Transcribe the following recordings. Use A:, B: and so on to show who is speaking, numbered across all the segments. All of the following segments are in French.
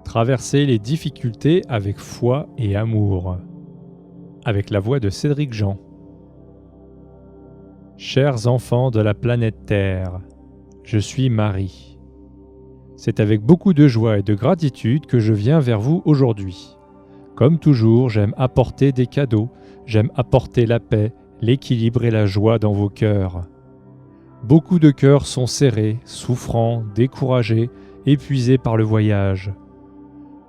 A: Traverser les difficultés avec foi et amour. Avec la voix de Cédric Jean. Chers enfants de la planète Terre, je suis Marie. C'est avec beaucoup de joie et de gratitude que je viens vers vous aujourd'hui. Comme toujours, j'aime apporter des cadeaux, j'aime apporter la paix, l'équilibre et la joie dans vos cœurs. Beaucoup de cœurs sont serrés, souffrants, découragés, épuisés par le voyage.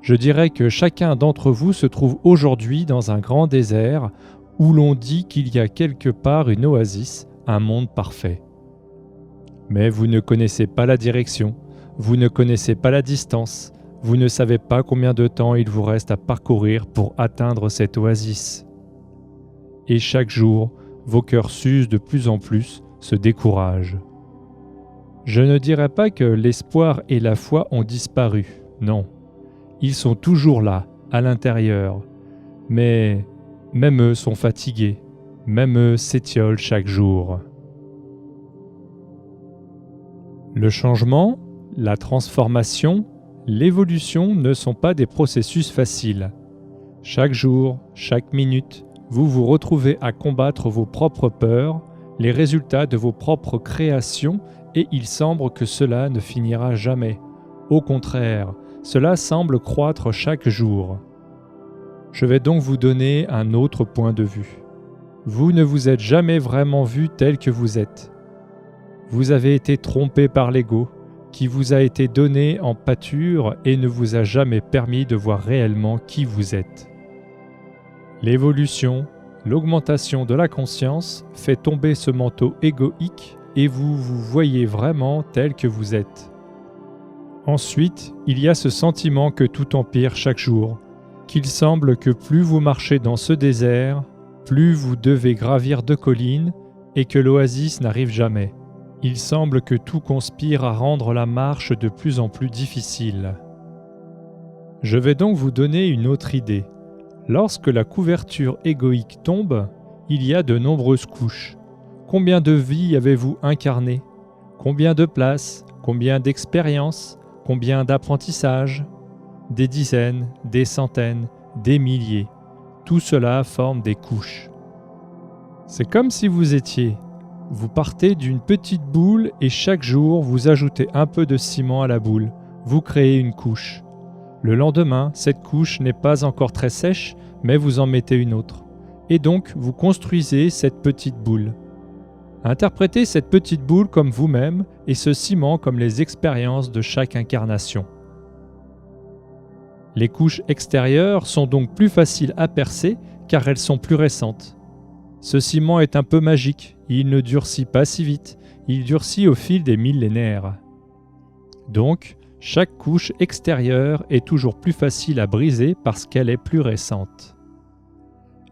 A: Je dirais que chacun d'entre vous se trouve aujourd'hui dans un grand désert où l'on dit qu'il y a quelque part une oasis, un monde parfait. Mais vous ne connaissez pas la direction, vous ne connaissez pas la distance, vous ne savez pas combien de temps il vous reste à parcourir pour atteindre cette oasis. Et chaque jour, vos cœurs s'usent de plus en plus, se découragent. Je ne dirais pas que l'espoir et la foi ont disparu, non. Ils sont toujours là, à l'intérieur, mais même eux sont fatigués, même eux s'étiolent chaque jour. Le changement, la transformation, l'évolution ne sont pas des processus faciles. Chaque jour, chaque minute, vous vous retrouvez à combattre vos propres peurs, les résultats de vos propres créations, et il semble que cela ne finira jamais. Au contraire, cela semble croître chaque jour. Je vais donc vous donner un autre point de vue. Vous ne vous êtes jamais vraiment vu tel que vous êtes. Vous avez été trompé par l'ego, qui vous a été donné en pâture et ne vous a jamais permis de voir réellement qui vous êtes. L'évolution, l'augmentation de la conscience fait tomber ce manteau égoïque et vous vous voyez vraiment tel que vous êtes. Ensuite, il y a ce sentiment que tout empire chaque jour, qu'il semble que plus vous marchez dans ce désert, plus vous devez gravir de collines et que l'oasis n'arrive jamais. Il semble que tout conspire à rendre la marche de plus en plus difficile. Je vais donc vous donner une autre idée. Lorsque la couverture égoïque tombe, il y a de nombreuses couches. Combien de vies avez-vous incarnées? Combien de places? Combien d'expériences? Combien d'apprentissages? Des dizaines, des centaines, des milliers. Tout cela forme des couches. C'est comme si vous étiez. Vous partez d'une petite boule et chaque jour vous ajoutez un peu de ciment à la boule. Vous créez une couche. Le lendemain, cette couche n'est pas encore très sèche, mais vous en mettez une autre. Et donc, vous construisez cette petite boule. Interprétez cette petite boule comme vous-même et ce ciment comme les expériences de chaque incarnation. Les couches extérieures sont donc plus faciles à percer car elles sont plus récentes. Ce ciment est un peu magique, il ne durcit pas si vite, il durcit au fil des millénaires. Donc, chaque couche extérieure est toujours plus facile à briser parce qu'elle est plus récente.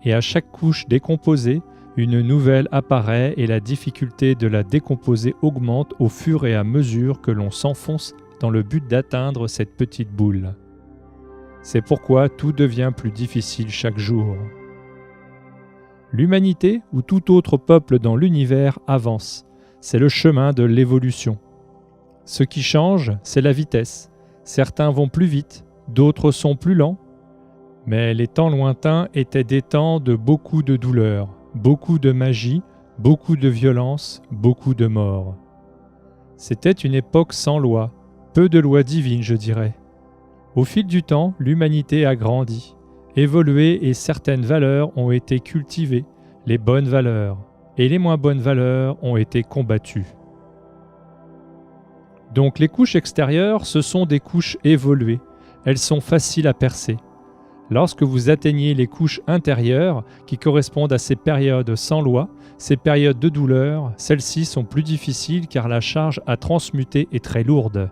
A: Et à chaque couche décomposée, une nouvelle apparaît et la difficulté de la décomposer augmente au fur et à mesure que l'on s'enfonce dans le but d'atteindre cette petite boule. C'est pourquoi tout devient plus difficile chaque jour. L'humanité ou tout autre peuple dans l'univers avance. C'est le chemin de l'évolution. Ce qui change, c'est la vitesse. Certains vont plus vite, d'autres sont plus lents. Mais les temps lointains étaient des temps de beaucoup de douleurs, beaucoup de magie, beaucoup de violence, beaucoup de morts. C'était une époque sans loi, peu de lois divines, je dirais. Au fil du temps, l'humanité a grandi, évolué et certaines valeurs ont été cultivées, les bonnes valeurs, et les moins bonnes valeurs ont été combattues. Donc les couches extérieures, ce sont des couches évoluées, elles sont faciles à percer. Lorsque vous atteignez les couches intérieures, qui correspondent à ces périodes sans loi, ces périodes de douleur, celles-ci sont plus difficiles car la charge à transmuter est très lourde.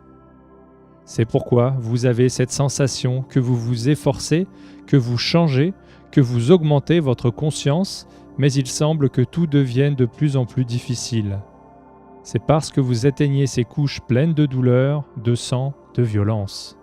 A: C'est pourquoi vous avez cette sensation que vous vous efforcez, que vous changez, que vous augmentez votre conscience, mais il semble que tout devienne de plus en plus difficile. C'est parce que vous atteignez ces couches pleines de douleur, de sang, de violence.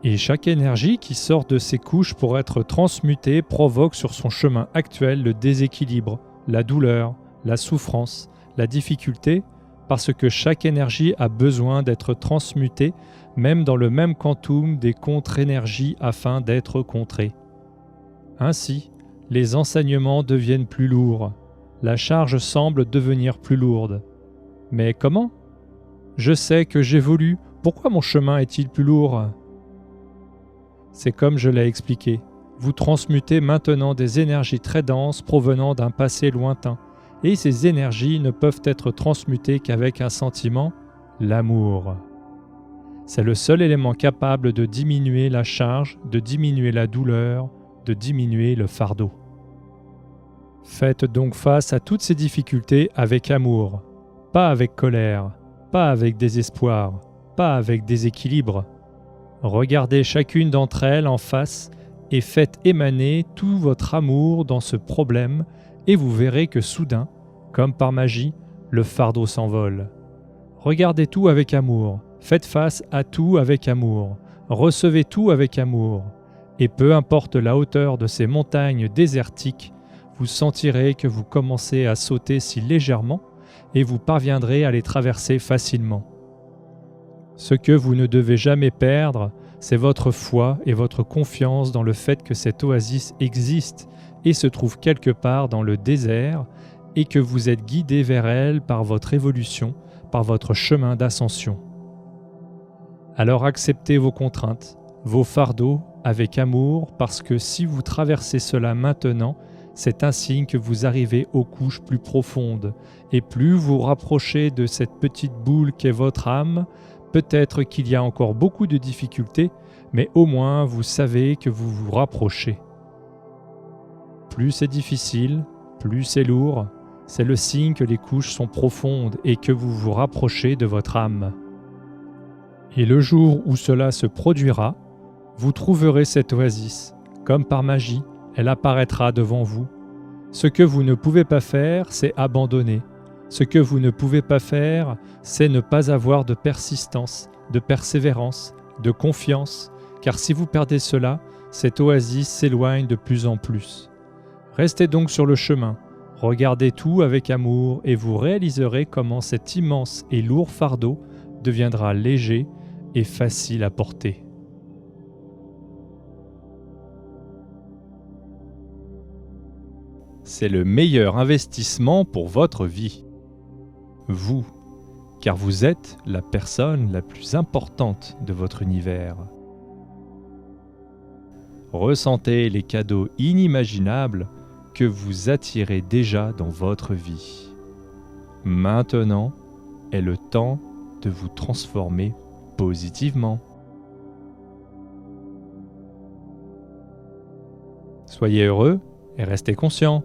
A: Et chaque énergie qui sort de ces couches pour être transmutée provoque sur son chemin actuel le déséquilibre, la douleur, la souffrance, la difficulté, parce que chaque énergie a besoin d'être transmutée, même dans le même quantum des contre-énergies afin d'être contrés. Ainsi, les enseignements deviennent plus lourds, la charge semble devenir plus lourde. Mais comment ? Je sais que j'évolue, pourquoi mon chemin est-il plus lourd ? C'est comme je l'ai expliqué, vous transmutez maintenant des énergies très denses provenant d'un passé lointain, et ces énergies ne peuvent être transmutées qu'avec un sentiment, l'amour. C'est le seul élément capable de diminuer la charge, de diminuer la douleur, de diminuer le fardeau. Faites donc face à toutes ces difficultés avec amour, pas avec colère, pas avec désespoir, pas avec déséquilibre. Regardez chacune d'entre elles en face et faites émaner tout votre amour dans ce problème et vous verrez que soudain, comme par magie, le fardeau s'envole. Regardez tout avec amour, faites face à tout avec amour, recevez tout avec amour, et peu importe la hauteur de ces montagnes désertiques, vous sentirez que vous commencez à sauter si légèrement et vous parviendrez à les traverser facilement. Ce que vous ne devez jamais perdre, c'est votre foi et votre confiance dans le fait que cette oasis existe et se trouve quelque part dans le désert et que vous êtes guidé vers elle par votre évolution, par votre chemin d'ascension. Alors acceptez vos contraintes, vos fardeaux avec amour parce que si vous traversez cela maintenant, c'est un signe que vous arrivez aux couches plus profondes et plus vous rapprochez de cette petite boule qu'est votre âme, peut-être qu'il y a encore beaucoup de difficultés, mais au moins vous savez que vous vous rapprochez. Plus c'est difficile, plus c'est lourd, c'est le signe que les couches sont profondes et que vous vous rapprochez de votre âme. Et le jour où cela se produira, vous trouverez cette oasis. Comme par magie, elle apparaîtra devant vous. Ce que vous ne pouvez pas faire, c'est abandonner. Ce que vous ne pouvez pas faire, c'est ne pas avoir de persistance, de persévérance, de confiance, car si vous perdez cela, cette oasis s'éloigne de plus en plus. Restez donc sur le chemin, regardez tout avec amour et vous réaliserez comment cet immense et lourd fardeau deviendra léger et facile à porter. C'est le meilleur investissement pour votre vie. Vous, car vous êtes la personne la plus importante de votre univers. Ressentez les cadeaux inimaginables que vous attirez déjà dans votre vie. Maintenant est le temps de vous transformer positivement. Soyez heureux et restez conscient.